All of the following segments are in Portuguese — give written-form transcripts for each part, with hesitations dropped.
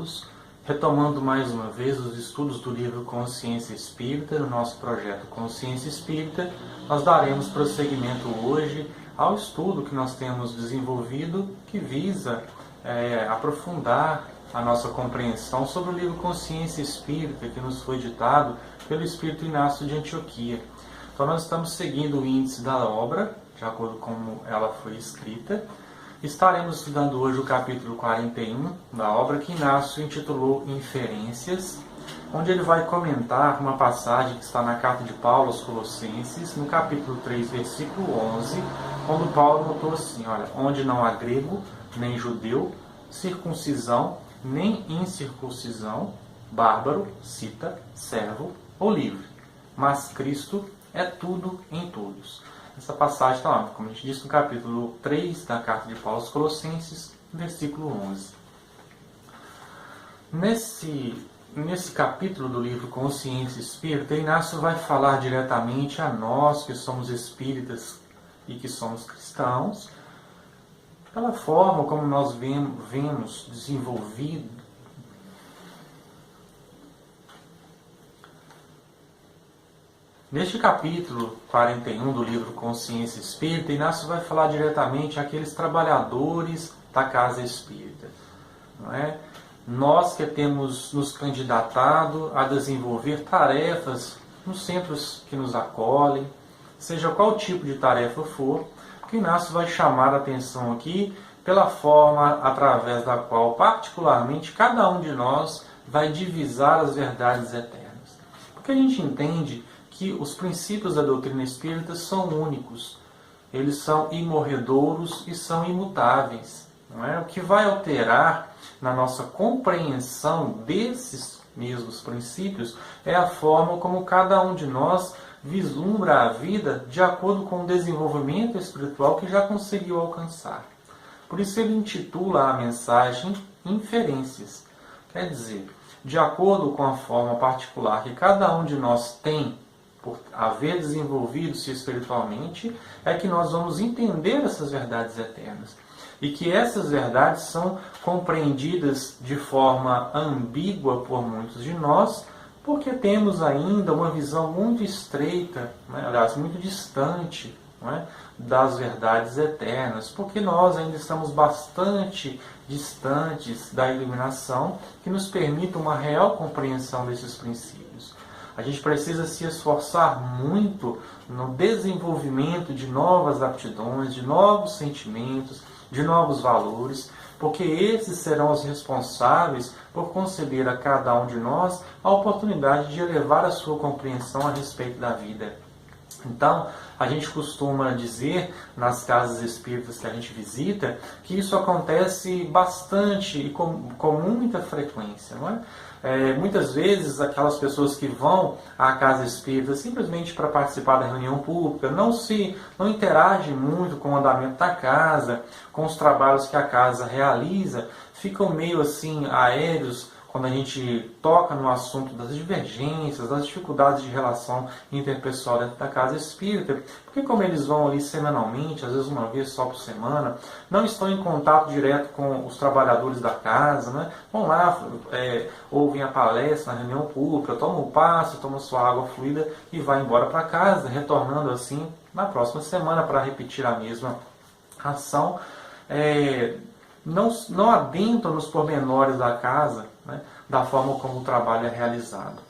todos. Retomando mais uma vez os estudos do livro Consciência Espírita, no nosso projeto Consciência Espírita, nós daremos prosseguimento hoje ao estudo que nós temos desenvolvido, que visa aprofundar a nossa compreensão sobre o livro Consciência Espírita, que nos foi ditado pelo Espírito Inácio de Antioquia. Então nós estamos seguindo o índice da obra, de acordo com como ela foi escrita. Estaremos estudando hoje o capítulo 41 da obra que Inácio intitulou Inferências, onde ele vai comentar uma passagem que está na carta de Paulo aos Colossenses, no capítulo 3, versículo 11, quando Paulo notou assim, olha, onde não há grego, nem judeu, circuncisão, nem incircuncisão, bárbaro, cita, servo ou livre, mas Cristo é tudo em todos. Essa passagem está lá, como a gente disse, no capítulo 3 da carta de Paulo aos Colossenses, versículo 11. Nesse capítulo do livro Consciência Espírita, Inácio vai falar diretamente a nós que somos espíritas e que somos cristãos, pela forma como nós vemos desenvolvido neste capítulo 41 do livro Consciência Espírita. Inácio vai falar diretamente àqueles trabalhadores da casa espírita, não é? Nós que temos nos candidatado a desenvolver tarefas nos centros que nos acolhem, seja qual tipo de tarefa for, que Inácio vai chamar a atenção aqui pela forma através da qual, particularmente, cada um de nós vai divisar as verdades eternas. Porque a gente entende que os princípios da doutrina espírita são únicos, eles são imorredouros e são imutáveis. Não é? O que vai alterar na nossa compreensão desses mesmos princípios é a forma como cada um de nós vislumbra a vida de acordo com o desenvolvimento espiritual que já conseguiu alcançar. Por isso ele intitula a mensagem Inferências. Quer dizer, de acordo com a forma particular que cada um de nós tem por haver desenvolvido-se espiritualmente, é que nós vamos entender essas verdades eternas. E que essas verdades são compreendidas de forma ambígua por muitos de nós, porque temos ainda uma visão muito estreita, aliás, muito distante, das verdades eternas, porque nós ainda estamos bastante distantes da iluminação que nos permita uma real compreensão desses princípios. A gente precisa se esforçar muito no desenvolvimento de novas aptidões, de novos sentimentos, de novos valores, porque esses serão os responsáveis por conceder a cada um de nós a oportunidade de elevar a sua compreensão a respeito da vida. Então, a gente costuma dizer nas casas espíritas que a gente visita que isso acontece bastante e com muita frequência, não é? Muitas vezes aquelas pessoas que vão à casa espírita simplesmente para participar da reunião pública não interagem muito com o andamento da casa, com os trabalhos que a casa realiza, ficam meio assim aéreos quando a gente toca no assunto das divergências, das dificuldades de relação interpessoal dentro da casa espírita, porque como eles vão ali semanalmente, às vezes uma vez só por semana, não estão em contato direto com os trabalhadores da casa, né? Vão lá, ouvem a palestra na reunião pública, tomam o passe, tomam sua água fluida e vai embora para casa, retornando assim na próxima semana para repetir a mesma ação. Não adentram nos pormenores da casa, da forma como o trabalho é realizado.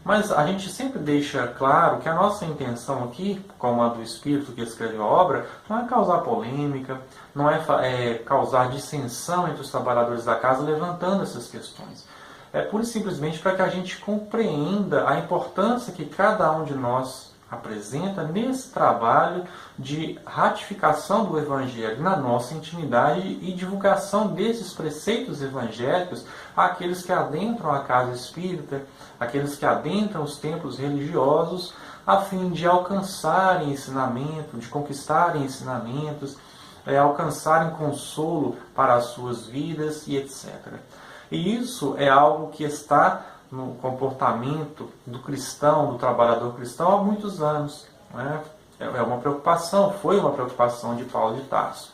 Mas a gente sempre deixa claro que a nossa intenção aqui, como a do espírito que escreveu a obra, não é causar polêmica, não é causar dissensão entre os trabalhadores da casa levantando essas questões. É pura e simplesmente para que a gente compreenda a importância que cada um de nós apresenta nesse trabalho de ratificação do Evangelho na nossa intimidade e divulgação desses preceitos evangélicos àqueles que adentram a casa espírita, aqueles que adentram os templos religiosos, a fim de alcançarem ensinamento, de conquistarem ensinamentos, alcançarem consolo para as suas vidas e etc. E isso é algo que está no comportamento do cristão, do trabalhador cristão há muitos anos. É uma preocupação, foi uma preocupação de Paulo de Tarso.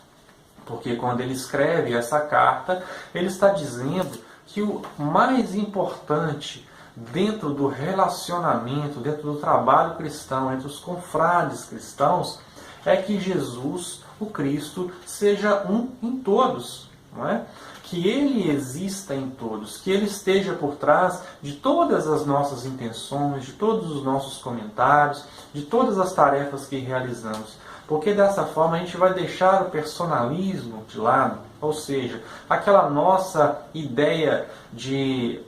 Porque quando ele escreve essa carta, ele está dizendo que o mais importante dentro do relacionamento, dentro do trabalho cristão, entre os confrades cristãos, é que Jesus, o Cristo, seja um em todos, não é? Que Ele exista em todos, que Ele esteja por trás de todas as nossas intenções, de todos os nossos comentários, de todas as tarefas que realizamos. Porque dessa forma a gente vai deixar o personalismo de lado, ou seja, aquela nossa ideia de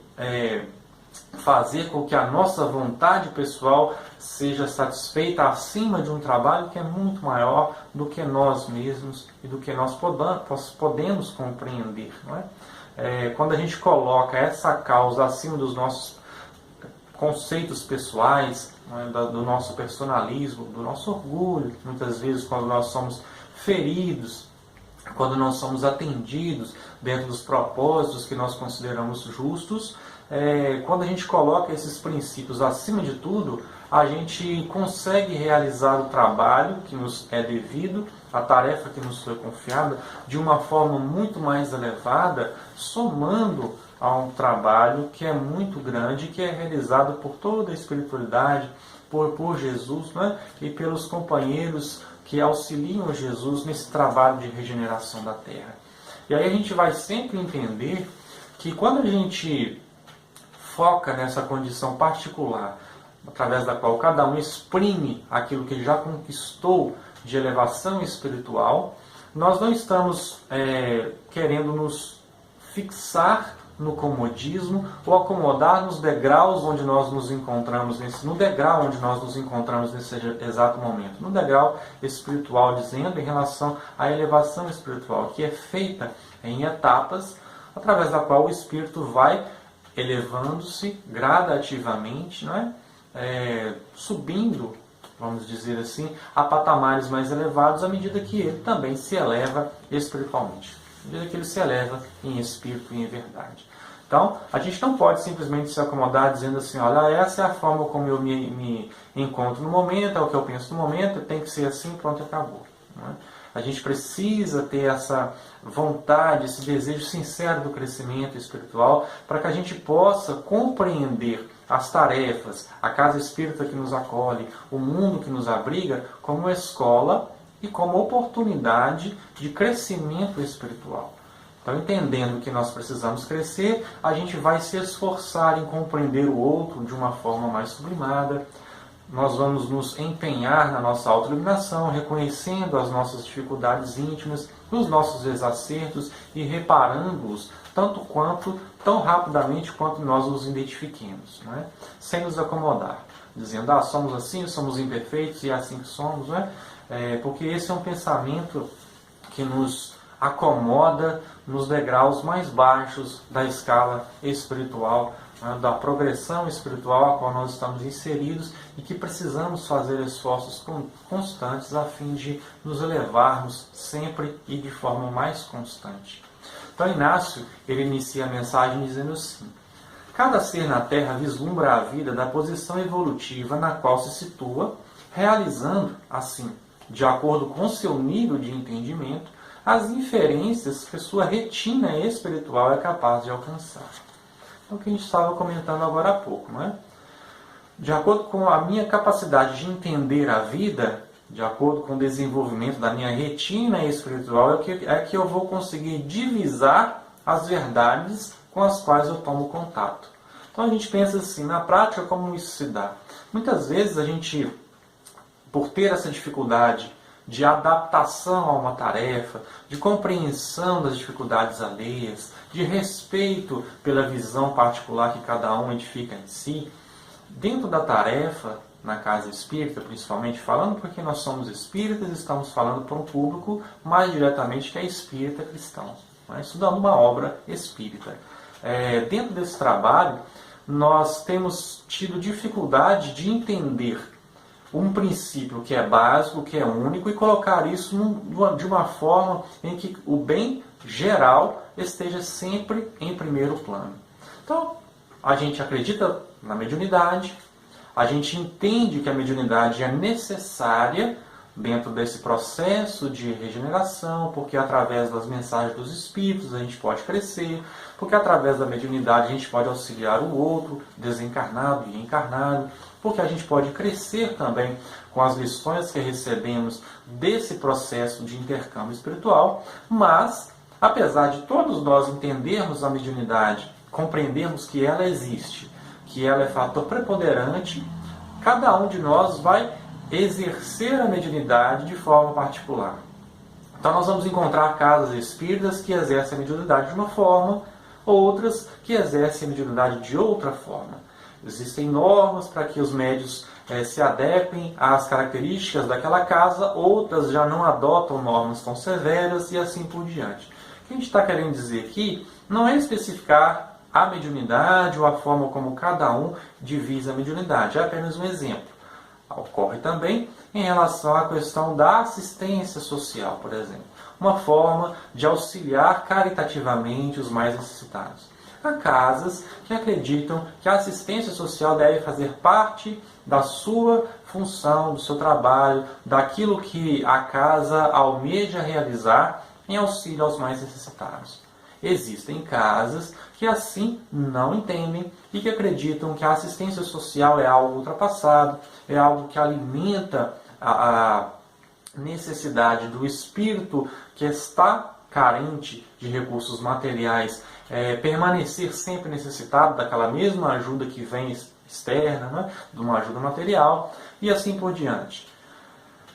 fazer com que a nossa vontade pessoal seja satisfeita acima de um trabalho que é muito maior do que nós mesmos e do que nós podemos compreender. Não é? Quando a gente coloca essa causa acima dos nossos conceitos pessoais, não é? Do nosso personalismo, do nosso orgulho, muitas vezes quando nós somos feridos, quando não somos atendidos dentro dos propósitos que nós consideramos justos, quando a gente coloca esses princípios acima de tudo, a gente consegue realizar o trabalho que nos é devido, a tarefa que nos foi confiada, de uma forma muito mais elevada, somando a um trabalho que é muito grande, que é realizado por toda a espiritualidade, por Jesus, né? E pelos companheiros que auxiliam Jesus nesse trabalho de regeneração da terra. E aí a gente vai sempre entender que quando a gente foca nessa condição particular, através da qual cada um exprime aquilo que ele já conquistou de elevação espiritual, nós não estamos querendo nos fixar no comodismo ou acomodar nos degraus onde nós nos encontramos, no degrau onde nós nos encontramos nesse exato momento, no degrau espiritual, dizendo em relação à elevação espiritual, que é feita em etapas, através da qual o espírito vai elevando-se gradativamente, não é? Subindo, vamos dizer assim, a patamares mais elevados à medida que ele também se eleva espiritualmente, à medida que ele se eleva em espírito e em verdade. Então, a gente não pode simplesmente se acomodar dizendo assim, olha, essa é a forma como eu me encontro no momento, é o que eu penso no momento, tem que ser assim, pronto, acabou. Não é? A gente precisa ter essa vontade, esse desejo sincero do crescimento espiritual para que a gente possa compreender as tarefas, a casa espírita que nos acolhe, o mundo que nos abriga, como escola e como oportunidade de crescimento espiritual. Então, entendendo que nós precisamos crescer, a gente vai se esforçar em compreender o outro de uma forma mais sublimada. Nós vamos nos empenhar na nossa autoiluminação, reconhecendo as nossas dificuldades íntimas, os nossos desacertos e reparando-os tão rapidamente quanto nós os identifiquemos, não é? Sem nos acomodar, dizendo, somos assim, somos imperfeitos e é assim que somos, não é? Porque esse é um pensamento que nos acomoda nos degraus mais baixos da escala espiritual, da progressão espiritual a qual nós estamos inseridos e que precisamos fazer esforços constantes a fim de nos elevarmos sempre e de forma mais constante. Então Inácio, ele inicia a mensagem dizendo assim: cada ser na Terra vislumbra a vida da posição evolutiva na qual se situa, realizando, assim, de acordo com seu nível de entendimento, as inferências que sua retina espiritual é capaz de alcançar. É o que a gente estava comentando agora há pouco, não é? De acordo com a minha capacidade de entender a vida, de acordo com o desenvolvimento da minha retina espiritual, é que eu vou conseguir divisar as verdades com as quais eu tomo contato. Então a gente pensa assim, na prática, como isso se dá? Muitas vezes a gente, por ter essa dificuldade de adaptação a uma tarefa, de compreensão das dificuldades alheias, de respeito pela visão particular que cada um edifica em si, dentro da tarefa, na casa espírita, principalmente falando porque nós somos espíritas, estamos falando para um público mais diretamente que é espírita cristão, estudando uma obra espírita. Dentro desse trabalho, nós temos tido dificuldade de entender um princípio que é básico, que é único, e colocar isso de uma forma em que o bem geral esteja sempre em primeiro plano. Então, a gente acredita na mediunidade, a gente entende que a mediunidade é necessária dentro desse processo de regeneração, porque através das mensagens dos Espíritos a gente pode crescer, porque através da mediunidade a gente pode auxiliar o outro, desencarnado e encarnado, porque a gente pode crescer também com as lições que recebemos desse processo de intercâmbio espiritual, mas, apesar de todos nós entendermos a mediunidade, compreendermos que ela existe, que ela é fator preponderante, cada um de nós vai exercer a mediunidade de forma particular. Então nós vamos encontrar casas espíritas que exercem a mediunidade de uma forma, outras que exercem a mediunidade de outra forma. Existem normas para que os médios se adequem às características daquela casa, outras já não adotam normas tão severas e assim por diante. O que a gente está querendo dizer aqui não é especificar a mediunidade ou a forma como cada um divisa a mediunidade, é apenas um exemplo. Ocorre também em relação à questão da assistência social, por exemplo. Uma forma de auxiliar caritativamente os mais necessitados. Há casas que acreditam que a assistência social deve fazer parte da sua função, do seu trabalho, daquilo que a casa almeja realizar em auxílio aos mais necessitados. Existem casas que assim não entendem e que acreditam que a assistência social é algo ultrapassado, é algo que alimenta a necessidade do espírito que está carente de recursos materiais, permanecer sempre necessitado daquela mesma ajuda que vem externa, né, de uma ajuda material, e assim por diante.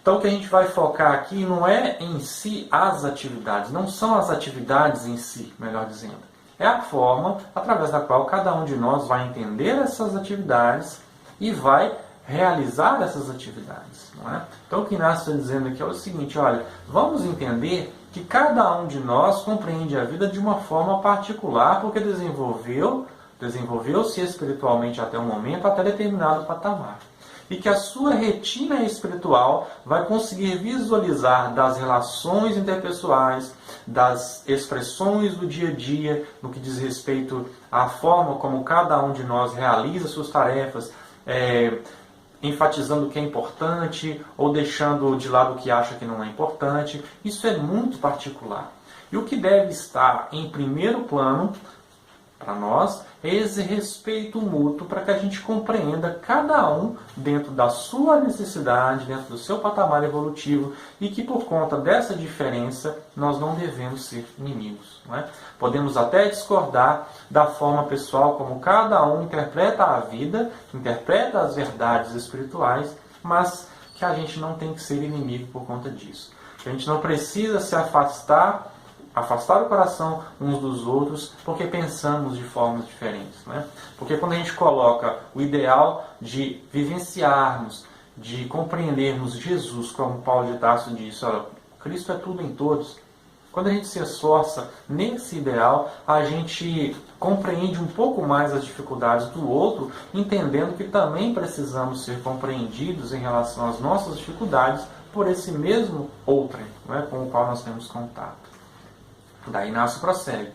Então o que a gente vai focar aqui não é em si as atividades, não são as atividades em si, melhor dizendo. É a forma através da qual cada um de nós vai entender essas atividades e vai realizar essas atividades. Não é? Então o que Inácio está dizendo aqui é o seguinte, olha, vamos entender que cada um de nós compreende a vida de uma forma particular, porque desenvolveu-se espiritualmente até o momento, até determinado patamar. E que a sua retina espiritual vai conseguir visualizar das relações interpessoais, das expressões do dia a dia, no que diz respeito à forma como cada um de nós realiza suas tarefas, enfatizando o que é importante ou deixando de lado o que acha que não é importante. Isso é muito particular. E o que deve estar em primeiro plano para nós é esse respeito mútuo para que a gente compreenda cada um dentro da sua necessidade, dentro do seu patamar evolutivo e que por conta dessa diferença nós não devemos ser inimigos. Não é? Podemos até discordar da forma pessoal como cada um interpreta a vida, interpreta as verdades espirituais, mas que a gente não tem que ser inimigo por conta disso. A gente não precisa se afastar o coração uns dos outros porque pensamos de formas diferentes. Né? Porque quando a gente coloca o ideal de vivenciarmos, de compreendermos Jesus, como Paulo de Tarso disse, olha, Cristo é tudo em todos. Quando a gente se esforça nesse ideal, a gente compreende um pouco mais as dificuldades do outro, entendendo que também precisamos ser compreendidos em relação às nossas dificuldades por esse mesmo outrem, né, com o qual nós temos contato. Daí Inácio prossegue.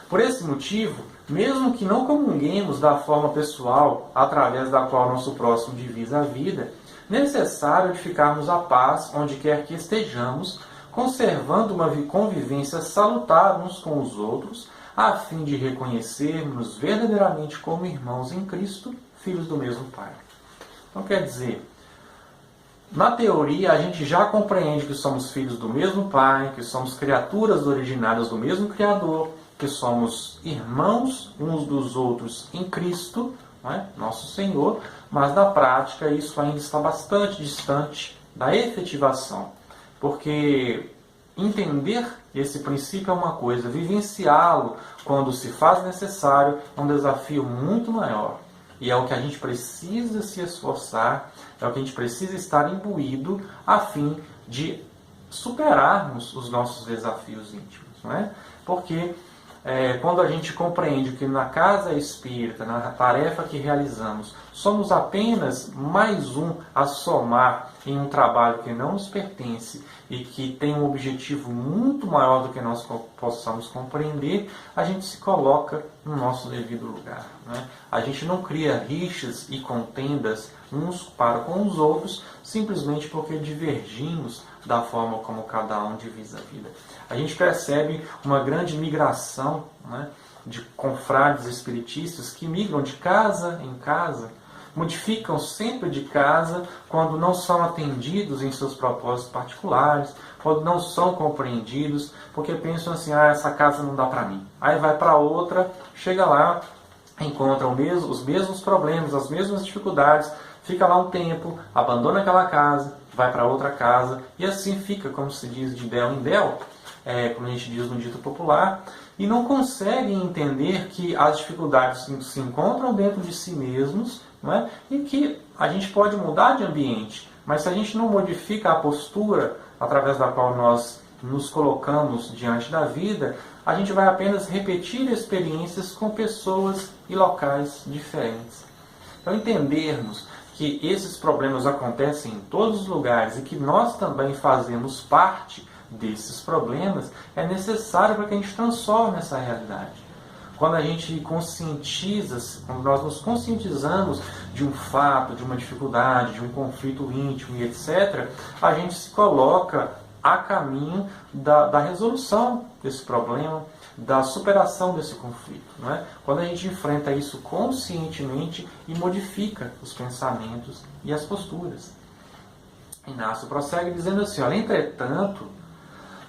Por esse motivo, mesmo que não comunguemos da forma pessoal através da qual nosso próximo divisa a vida, necessário edificarmos a paz onde quer que estejamos, conservando uma convivência salutar uns com os outros, a fim de reconhecermos verdadeiramente como irmãos em Cristo, filhos do mesmo Pai. Então quer dizer, na teoria, a gente já compreende que somos filhos do mesmo Pai, que somos criaturas originárias do mesmo Criador, que somos irmãos uns dos outros em Cristo, não é? Nosso Senhor, mas na prática isso ainda está bastante distante da efetivação. Porque entender esse princípio é uma coisa, vivenciá-lo quando se faz necessário é um desafio muito maior. E é o que a gente precisa se esforçar, é o que a gente precisa estar imbuído a fim de superarmos os nossos desafios íntimos. Não é? Porque quando a gente compreende que na casa espírita, na tarefa que realizamos, somos apenas mais um a somar em um trabalho que não nos pertence e que tem um objetivo muito maior do que nós possamos compreender, a gente se coloca no nosso devido lugar, né? A gente não cria rixas e contendas uns para com os outros simplesmente porque divergimos da forma como cada um divisa a vida. A gente percebe uma grande migração, né, de confrades espiritistas que migram de casa em casa, modificam sempre de casa quando não são atendidos em seus propósitos particulares, quando não são compreendidos, porque pensam assim, essa casa não dá para mim. Aí vai para outra, chega lá, encontra os mesmos problemas, as mesmas dificuldades, fica lá um tempo, abandona aquela casa, vai para outra casa, e assim fica, como se diz, de del em del, como a gente diz no dito popular, e não conseguem entender que as dificuldades se encontram dentro de si mesmos, não é? E que a gente pode mudar de ambiente, mas se a gente não modifica a postura através da qual nós nos colocamos diante da vida, a gente vai apenas repetir experiências com pessoas e locais diferentes. Então, entendermos que esses problemas acontecem em todos os lugares e que nós também fazemos parte desses problemas, é necessário para que a gente transforme essa realidade. Quando a gente conscientiza, quando nós nos conscientizamos de um fato, de uma dificuldade, de um conflito íntimo e etc., a gente se coloca a caminho da resolução desse problema, da superação desse conflito, não é? Quando a gente enfrenta isso conscientemente e modifica os pensamentos e as posturas. Inácio prossegue dizendo assim, olha, entretanto,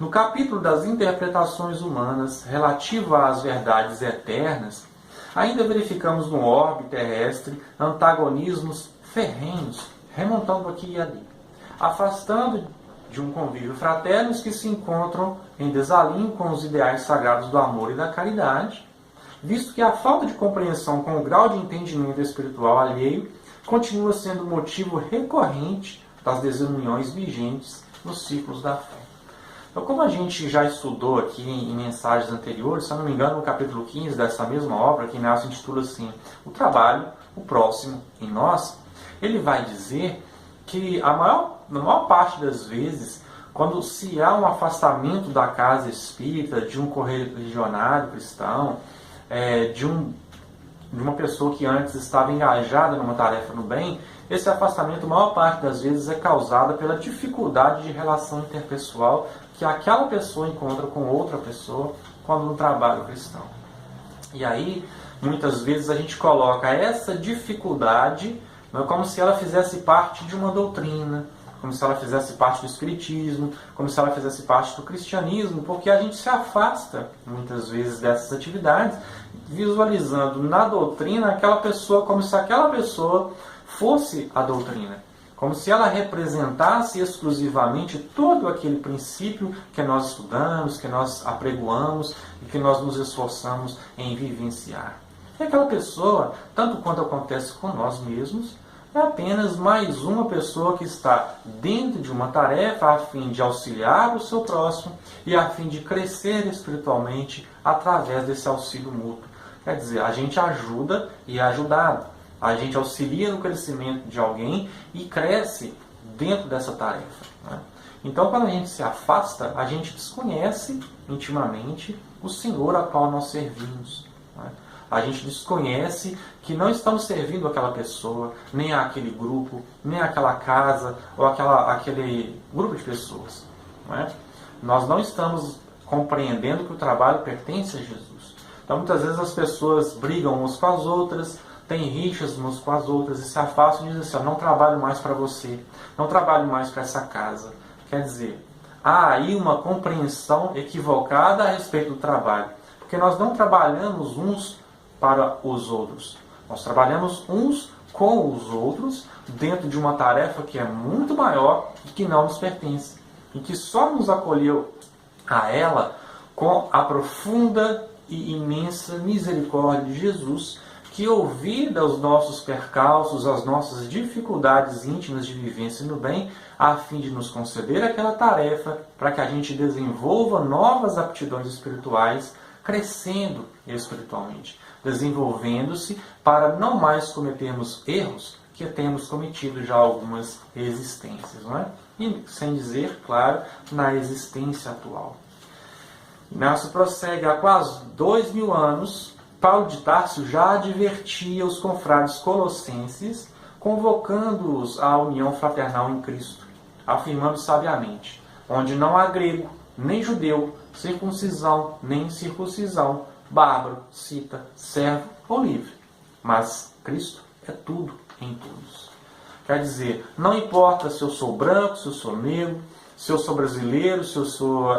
no capítulo das interpretações humanas relativo às verdades eternas, ainda verificamos no orbe terrestre antagonismos ferrenhos, remontando aqui e ali, afastando de um convívio fraterno os que se encontram em desalinho com os ideais sagrados do amor e da caridade, visto que a falta de compreensão com o grau de entendimento espiritual alheio continua sendo motivo recorrente das desuniões vigentes nos ciclos da fé. Então, como a gente já estudou aqui em mensagens anteriores, se eu não me engano, no capítulo 15 dessa mesma obra, que Inácio intitula assim, o trabalho, o próximo em nós, ele vai dizer que na maior parte das vezes, quando se há um afastamento da casa espírita, de um correligionário cristão, de uma pessoa que antes estava engajada numa tarefa no bem, esse afastamento, a maior parte das vezes, é causado pela dificuldade de relação interpessoal que aquela pessoa encontra com outra pessoa quando no trabalho cristão. E aí, muitas vezes, a gente coloca essa dificuldade como se ela fizesse parte de uma doutrina, como se ela fizesse parte do espiritismo, como se ela fizesse parte do cristianismo, porque a gente se afasta, muitas vezes, dessas atividades, visualizando na doutrina aquela pessoa como se aquela pessoa fosse a doutrina, como se ela representasse exclusivamente todo aquele princípio que nós estudamos, que nós apregoamos e que nós nos esforçamos em vivenciar. E aquela pessoa, tanto quanto acontece com nós mesmos, é apenas mais uma pessoa que está dentro de uma tarefa a fim de auxiliar o seu próximo e a fim de crescer espiritualmente através desse auxílio mútuo. Quer dizer, a gente ajuda e é ajudado. A gente auxilia no crescimento de alguém e cresce dentro dessa tarefa, né? Então, quando a gente se afasta, a gente desconhece intimamente o Senhor a qual nós servimos, né? A gente desconhece que não estamos servindo aquela pessoa, nem aquele grupo, nem aquela casa, ou aquele grupo de pessoas, não é? Nós não estamos compreendendo que o trabalho pertence a Jesus. Então, muitas vezes as pessoas brigam umas com as outras, têm rixas umas com as outras e se afastam e dizem assim, não trabalho mais para você, não trabalho mais para essa casa. Quer dizer, há aí uma compreensão equivocada a respeito do trabalho, porque nós não trabalhamos uns para os outros. Nós trabalhamos uns com os outros dentro de uma tarefa que é muito maior e que não nos pertence. E que só nos acolheu a ela com a profunda e imensa misericórdia de Jesus, que ouvida os nossos percalços, as nossas dificuldades íntimas de vivência no bem, a fim de nos conceder aquela tarefa para que a gente desenvolva novas aptidões espirituais crescendo espiritualmente, desenvolvendo-se para não mais cometermos erros que temos cometido já algumas existências, não é? E sem dizer, claro, na existência atual. Inácio prossegue: há quase 2000 anos, Paulo de Tarso já advertia os confrades colossenses, convocando-os à união fraternal em Cristo, afirmando sabiamente: onde não há grego, nem judeu, circuncisão, nem incircuncisão, bárbaro, cita, servo ou livre, mas Cristo é tudo em todos. Quer dizer, não importa se eu sou branco, se eu sou negro, se eu sou brasileiro, se eu sou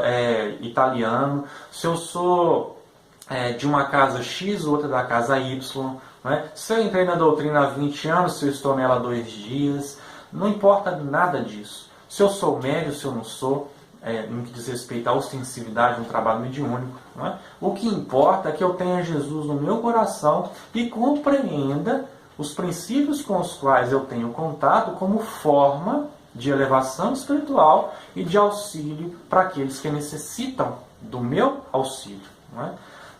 italiano, se eu sou de uma casa X, outra da casa Y, né? Se eu entrei na doutrina há 20 anos, se eu estou nela há 2 dias, não importa nada disso. Se eu sou médio, se eu não sou, no que diz respeito à ostensividade, um trabalho mediúnico, não é? O que importa é que eu tenha Jesus no meu coração e compreenda os princípios com os quais eu tenho contato como forma de elevação espiritual e de auxílio para aqueles que necessitam do meu auxílio, não é?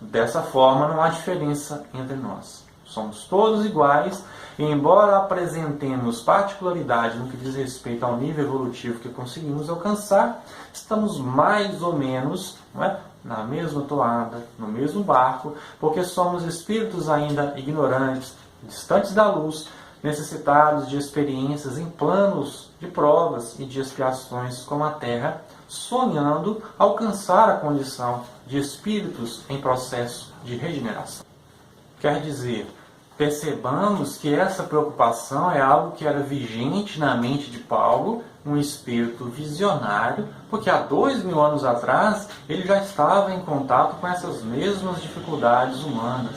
Dessa forma, não há diferença entre nós. Somos todos iguais e, embora apresentemos particularidade no que diz respeito ao nível evolutivo que conseguimos alcançar, estamos mais ou menos, não é, na mesma toada, no mesmo barco, porque somos espíritos ainda ignorantes, distantes da luz, necessitados de experiências em planos de provas e de expiações como a Terra, sonhando alcançar a condição de espíritos em processo de regeneração. Quer dizer, percebamos que essa preocupação é algo que era vigente na mente de Paulo, um espírito visionário, porque há 2000 anos atrás ele já estava em contato com essas mesmas dificuldades humanas.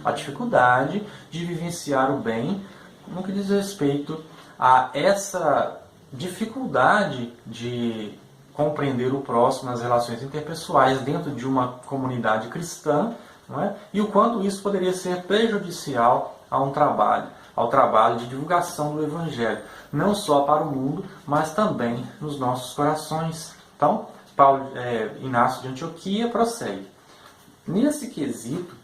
A dificuldade de vivenciar o bem no que diz respeito a essa dificuldade de compreender o próximo nas relações interpessoais dentro de uma comunidade cristã, não é? E o quanto isso poderia ser prejudicial ao trabalho de divulgação do Evangelho, não só para o mundo, mas também nos nossos corações. Então, Inácio de Antioquia prossegue. Nesse quesito,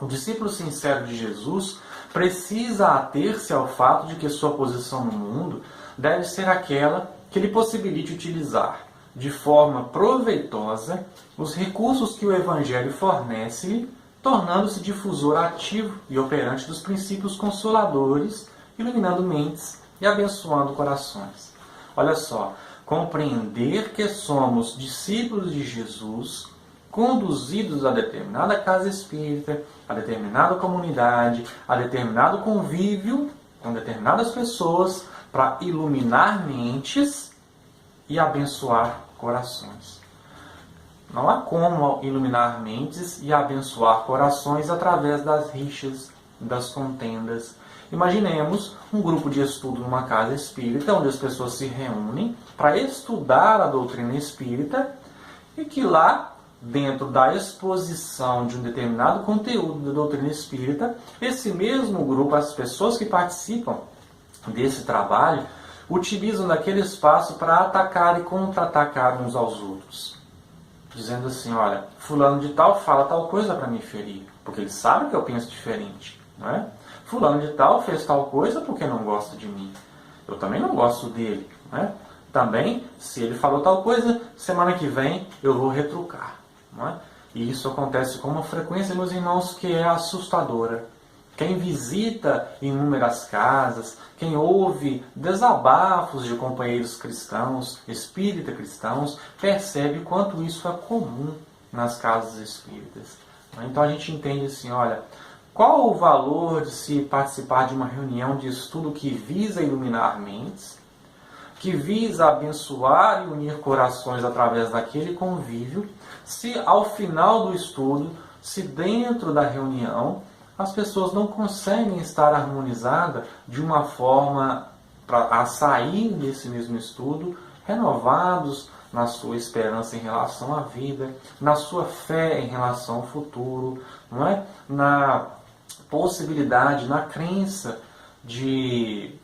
o discípulo sincero de Jesus precisa ater-se ao fato de que sua posição no mundo deve ser aquela que lhe possibilite utilizar de forma proveitosa os recursos que o Evangelho fornece, tornando-se difusor ativo e operante dos princípios consoladores, iluminando mentes e abençoando corações. Olha só, compreender que somos discípulos de Jesus, conduzidos a determinada casa espírita, a determinada comunidade, a determinado convívio com determinadas pessoas, para iluminar mentes e abençoar corações. Não há como iluminar mentes e abençoar corações através das rixas, das contendas. Imaginemos um grupo de estudo numa casa espírita, onde as pessoas se reúnem para estudar a doutrina espírita e que lá, dentro da exposição de um determinado conteúdo da doutrina espírita, esse mesmo grupo, as pessoas que participam desse trabalho, utilizam daquele espaço para atacar e contra-atacar uns aos outros. Dizendo assim, olha, fulano de tal fala tal coisa para me ferir, porque ele sabe que eu penso diferente, não é? Fulano de tal fez tal coisa porque não gosta de mim. Eu também não gosto dele, não é? Também, se ele falou tal coisa, semana que vem eu vou retrucar, não é? E isso acontece com uma frequência, meus irmãos, que é assustadora. Quem visita inúmeras casas, quem ouve desabafos de companheiros cristãos, espírita cristãos, percebe o quanto isso é comum nas casas espíritas. Então a gente entende assim, olha, qual o valor de se participar de uma reunião de estudo que visa iluminar mentes, que visa abençoar e unir corações através daquele convívio, se ao final do estudo, se dentro da reunião, as pessoas não conseguem estar harmonizadas de uma forma a sair desse mesmo estudo, renovados na sua esperança em relação à vida, na sua fé em relação ao futuro, não é? Na possibilidade, na crença de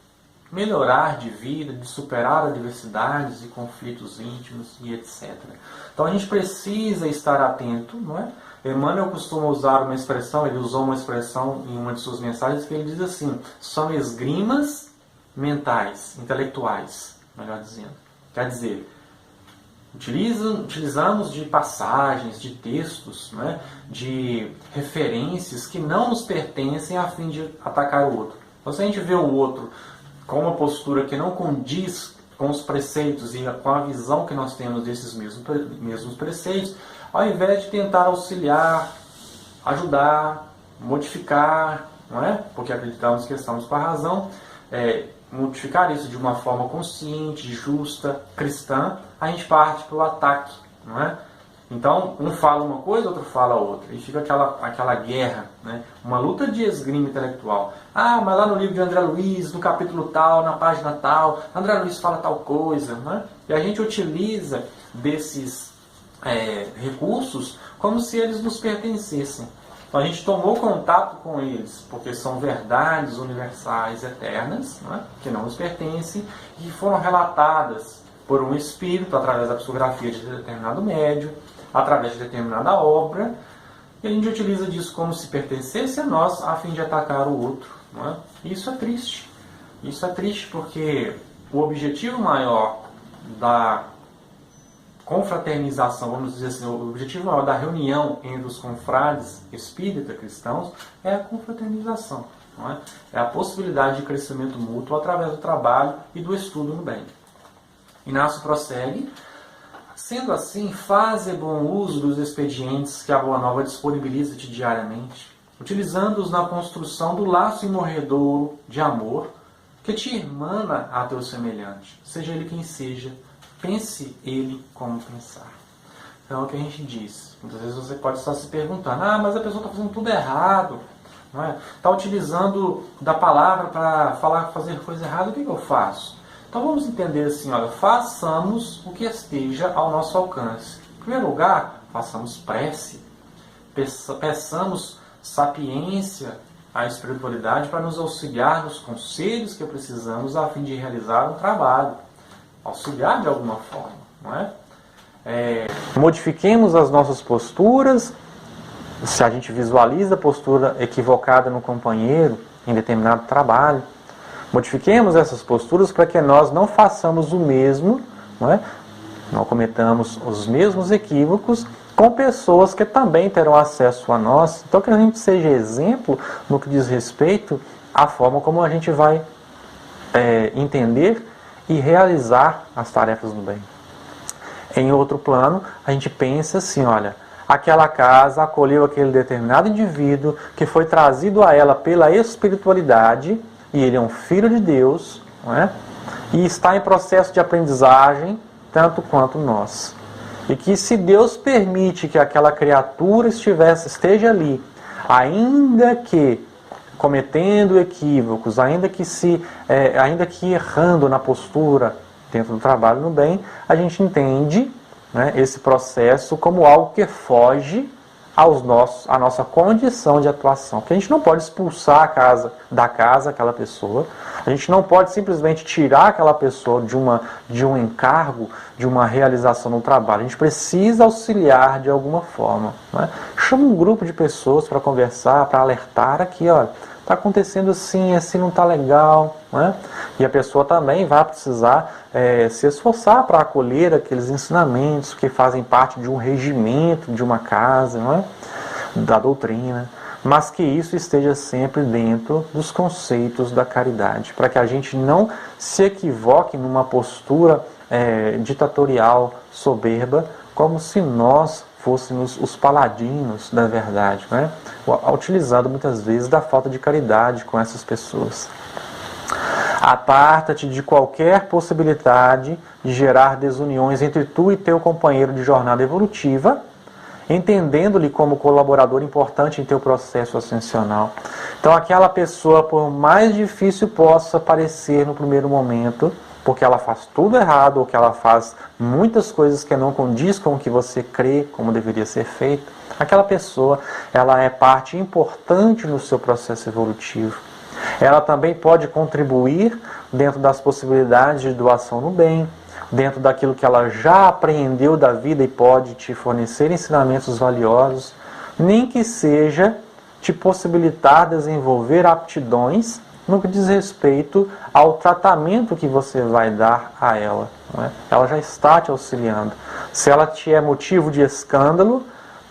melhorar de vida, de superar adversidades e conflitos íntimos e etc. Então a gente precisa estar atento, não é? Emmanuel costuma usar uma expressão, ele usou uma expressão em uma de suas mensagens que ele diz assim: são esgrimas mentais, intelectuais, melhor dizendo. Quer dizer, utilizamos de passagens, de textos, né, de referências que não nos pertencem a fim de atacar o outro. Então, se a gente vê o outro com uma postura que não condiz com os preceitos e com a visão que nós temos desses mesmos preceitos, ao invés de tentar auxiliar, ajudar, modificar, não é? Porque acreditamos que estamos com a razão, modificar isso de uma forma consciente, justa, cristã, a gente parte para o ataque, não é? Então, um fala uma coisa, outro fala outra, e fica aquela guerra, né? Uma luta de esgrima intelectual. Ah, mas lá no livro de André Luiz, no capítulo tal, na página tal, André Luiz fala tal coisa, né? E a gente utiliza desses recursos como se eles nos pertencessem. Então, a gente tomou contato com eles, porque são verdades universais, eternas, né? Que não nos pertencem, e que foram relatadas por um espírito, através da psicografia de determinado médium, através de determinada obra, e a gente utiliza disso como se pertencesse a nós, a fim de atacar o outro. Não é? Isso é triste. Isso é triste porque o objetivo maior da confraternização, vamos dizer assim, o objetivo maior da reunião entre os confrades espírita cristãos é a confraternização. Não é? É a possibilidade de crescimento mútuo através do trabalho e do estudo no bem. Inácio prossegue: sendo assim, faze bom uso dos expedientes que a Boa Nova disponibiliza-te diariamente, utilizando-os na construção do laço imorredouro de amor que te irmana a teu semelhante, seja ele quem seja, pense ele como pensar. Então é o que a gente diz. Muitas vezes você pode estar se perguntando: ah, mas a pessoa está fazendo tudo errado, não é? Está utilizando da palavra para fazer coisa errada, o que eu faço? Então vamos entender assim, olha, façamos o que esteja ao nosso alcance. Em primeiro lugar, façamos prece, peçamos sapiência à espiritualidade para nos auxiliar nos conselhos que precisamos a fim de realizar um trabalho. Auxiliar de alguma forma, não é? Modifiquemos as nossas posturas. Se a gente visualiza a postura equivocada no companheiro em determinado trabalho, modifiquemos essas posturas para que nós não façamos o mesmo, não é? Não cometamos os mesmos equívocos com pessoas que também terão acesso a nós. Então que a gente seja exemplo no que diz respeito à forma como a gente vai entender e realizar as tarefas do bem. Em outro plano, a gente pensa assim, olha, aquela casa acolheu aquele determinado indivíduo que foi trazido a ela pela espiritualidade, e ele é um filho de Deus, não é? E está em processo de aprendizagem, tanto quanto nós. E que se Deus permite que aquela criatura esteja ali, ainda que cometendo equívocos, ainda que errando na postura dentro do trabalho no bem, a gente entende, né, esse processo como algo que foge à nossa condição de atuação. Porque a gente não pode expulsar da casa aquela pessoa, a gente não pode simplesmente tirar aquela pessoa de um encargo, de uma realização no trabalho. A gente precisa auxiliar de alguma forma. Né? Chama um grupo de pessoas para conversar, para alertar aqui, olha, está acontecendo assim não está legal. Né? E a pessoa também vai precisar se esforçar para acolher aqueles ensinamentos que fazem parte de um regimento, de uma casa, não é? Da doutrina, mas que isso esteja sempre dentro dos conceitos da caridade, para que a gente não se equivoque numa postura ditatorial, soberba, como se nós fôssemos os paladinos da verdade, né? Utilizando muitas vezes da falta de caridade com essas pessoas. Aparta-te de qualquer possibilidade de gerar desuniões entre tu e teu companheiro de jornada evolutiva, entendendo-lhe como colaborador importante em teu processo ascensional. Então aquela pessoa, por mais difícil possa parecer no primeiro momento, porque ela faz tudo errado, ou que ela faz muitas coisas que não condiz com o que você crê como deveria ser feito, aquela pessoa, ela é parte importante no seu processo evolutivo. Ela também pode contribuir dentro das possibilidades de doação no bem, dentro daquilo que ela já apreendeu da vida e pode te fornecer ensinamentos valiosos, nem que seja te possibilitar desenvolver aptidões no que diz respeito ao tratamento que você vai dar a ela. Não é? Ela já está te auxiliando. Se ela te é motivo de escândalo,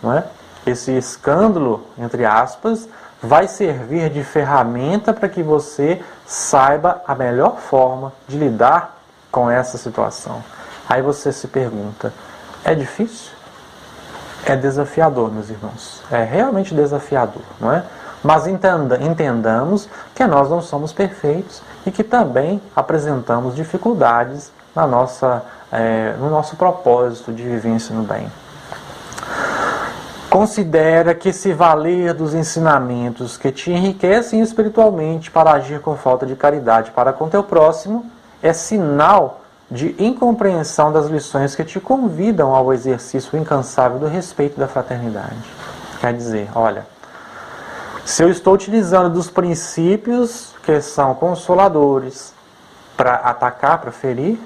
não é? Esse escândalo, entre aspas, vai servir de ferramenta para que você saiba a melhor forma de lidar com essa situação. Aí você se pergunta, é difícil? É desafiador, meus irmãos. É realmente desafiador, não é? Mas entendamos que nós não somos perfeitos e que também apresentamos dificuldades no nosso propósito de vivência no bem. Considera que se valer dos ensinamentos que te enriquecem espiritualmente para agir com falta de caridade para com teu próximo é sinal de incompreensão das lições que te convidam ao exercício incansável do respeito e da fraternidade. Quer dizer, olha, se eu estou utilizando dos princípios que são consoladores para atacar, para ferir,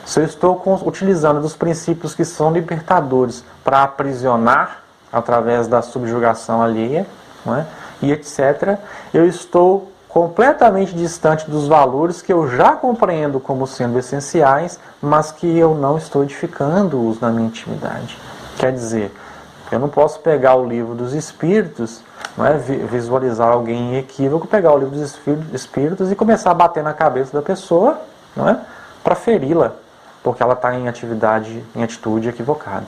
se eu estou utilizando dos princípios que são libertadores para aprisionar através da subjugação alheia, não é? E etc., eu estou completamente distante dos valores que eu já compreendo como sendo essenciais, mas que eu não estou edificando-os na minha intimidade. Quer dizer, eu não posso pegar o livro dos Espíritos, não é? Visualizar alguém em equívoco, pegar o livro dos Espíritos e começar a bater na cabeça da pessoa, não é? Para feri-la, porque ela está em atitude equivocada.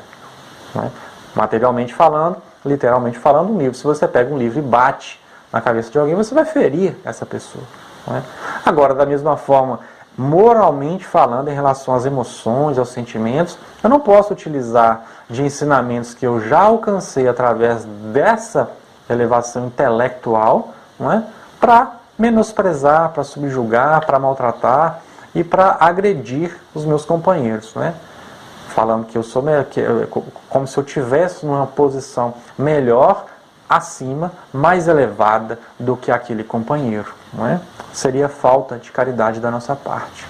Não é? Materialmente falando, literalmente falando, um livro. Se você pega um livro e bate na cabeça de alguém, você vai ferir essa pessoa. Não é? Agora, da mesma forma, moralmente falando, em relação às emoções, aos sentimentos, eu não posso utilizar de ensinamentos que eu já alcancei através dessa elevação intelectual, não é? Para menosprezar, para subjugar, para maltratar e para agredir os meus companheiros, não é? Falando que eu sou como se eu tivesse numa posição melhor, acima, mais elevada do que aquele companheiro, não é? Seria falta de caridade da nossa parte.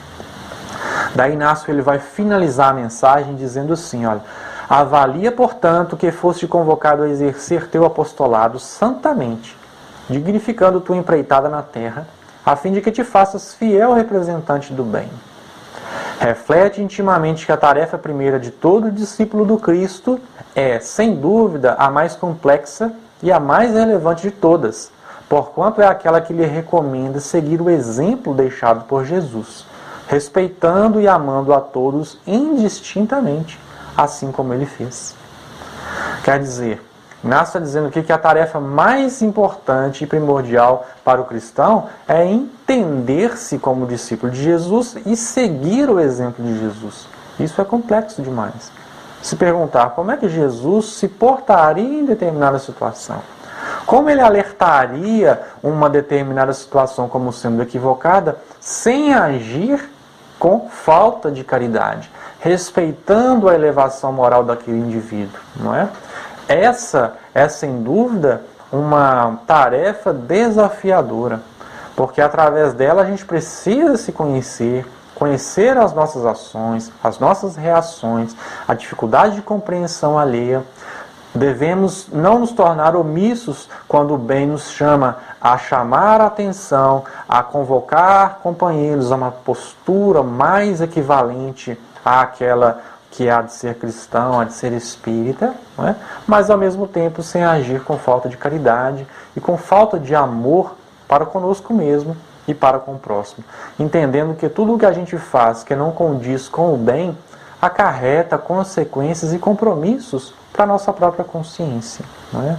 Daí Inácio ele vai finalizar a mensagem dizendo assim, olha, avalia, portanto, que foste convocado a exercer teu apostolado santamente, dignificando tua empreitada na terra, a fim de que te faças fiel representante do bem. Reflete intimamente que a tarefa primeira de todo discípulo do Cristo é, sem dúvida, a mais complexa e a mais relevante de todas, porquanto é aquela que lhe recomenda seguir o exemplo deixado por Jesus, respeitando e amando a todos indistintamente, assim como ele fez. Quer dizer, Inácio está dizendo aqui que a tarefa mais importante e primordial para o cristão é entender-se como discípulo de Jesus e seguir o exemplo de Jesus. Isso é complexo demais. Se perguntar como é que Jesus se portaria em determinada situação. Como ele alertaria uma determinada situação como sendo equivocada sem agir com falta de caridade, respeitando a elevação moral daquele indivíduo, não é? Essa é, sem dúvida, uma tarefa desafiadora, porque através dela a gente precisa se conhecer, conhecer as nossas ações, as nossas reações, a dificuldade de compreensão alheia. Devemos não nos tornar omissos quando o bem nos chama a chamar a atenção, a convocar companheiros a uma postura mais equivalente àquela que há de ser cristão, há de ser espírita, não é? Mas ao mesmo tempo sem agir com falta de caridade e com falta de amor para conosco mesmo e para com o próximo. Entendendo que tudo o que a gente faz que não condiz com o bem, acarreta consequências e compromissos para a nossa própria consciência. Não é?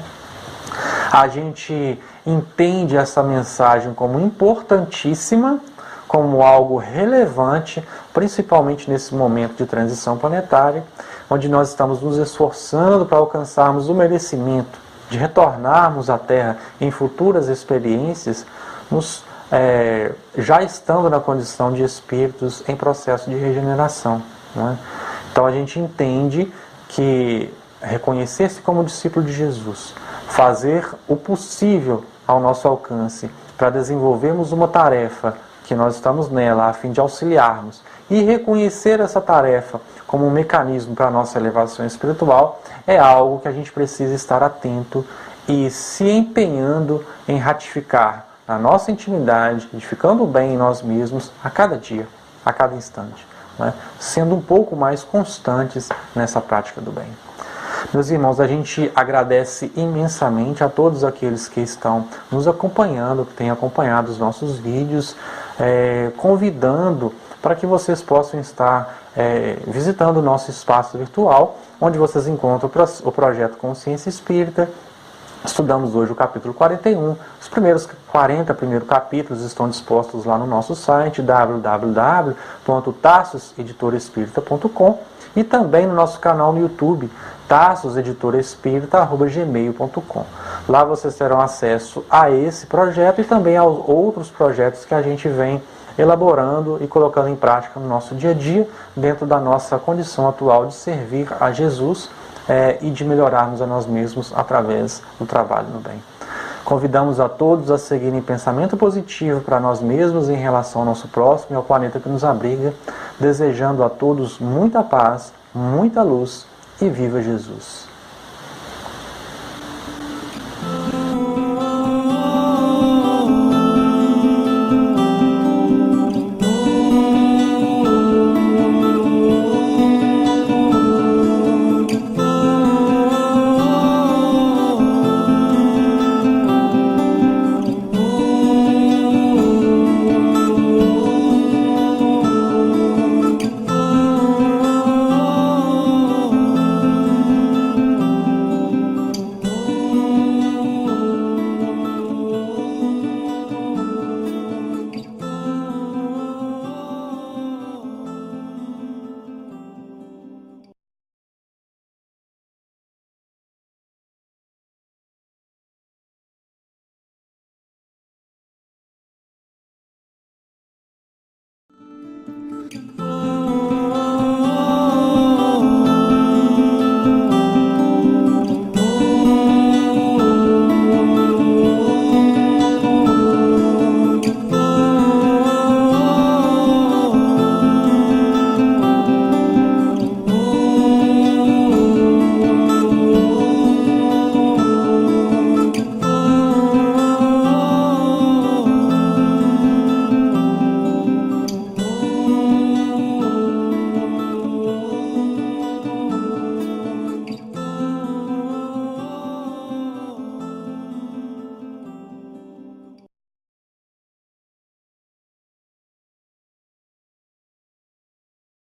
A gente entende essa mensagem como importantíssima, como algo relevante, principalmente nesse momento de transição planetária, onde nós estamos nos esforçando para alcançarmos o merecimento de retornarmos à Terra em futuras experiências, já estando na condição de espíritos em processo de regeneração. Não é? Então a gente entende que reconhecer-se como discípulo de Jesus, fazer o possível ao nosso alcance para desenvolvermos uma tarefa que nós estamos nela, a fim de auxiliarmos, e reconhecer essa tarefa como um mecanismo para a nossa elevação espiritual, é algo que a gente precisa estar atento e se empenhando em ratificar na nossa intimidade, edificando o bem em nós mesmos a cada dia, a cada instante, né? Sendo um pouco mais constantes nessa prática do bem. Meus irmãos, a gente agradece imensamente a todos aqueles que estão nos acompanhando, que têm acompanhado os nossos vídeos, convidando para que vocês possam estar visitando o nosso espaço virtual, onde vocês encontram o projeto Consciência Espírita. Estudamos hoje o capítulo 41. Os primeiros 40 primeiros capítulos estão dispostos lá no nosso site www.tassoseditoraespírita.com e também no nosso canal no YouTube, tassoseditoraespírita@gmail.com. Lá vocês terão acesso a esse projeto e também aos outros projetos que a gente vem elaborando e colocando em prática no nosso dia a dia, dentro da nossa condição atual de servir a Jesus e de melhorarmos a nós mesmos através do trabalho no bem. Convidamos a todos a seguirem pensamento positivo para nós mesmos em relação ao nosso próximo e ao planeta que nos abriga, desejando a todos muita paz, muita luz e viva Jesus!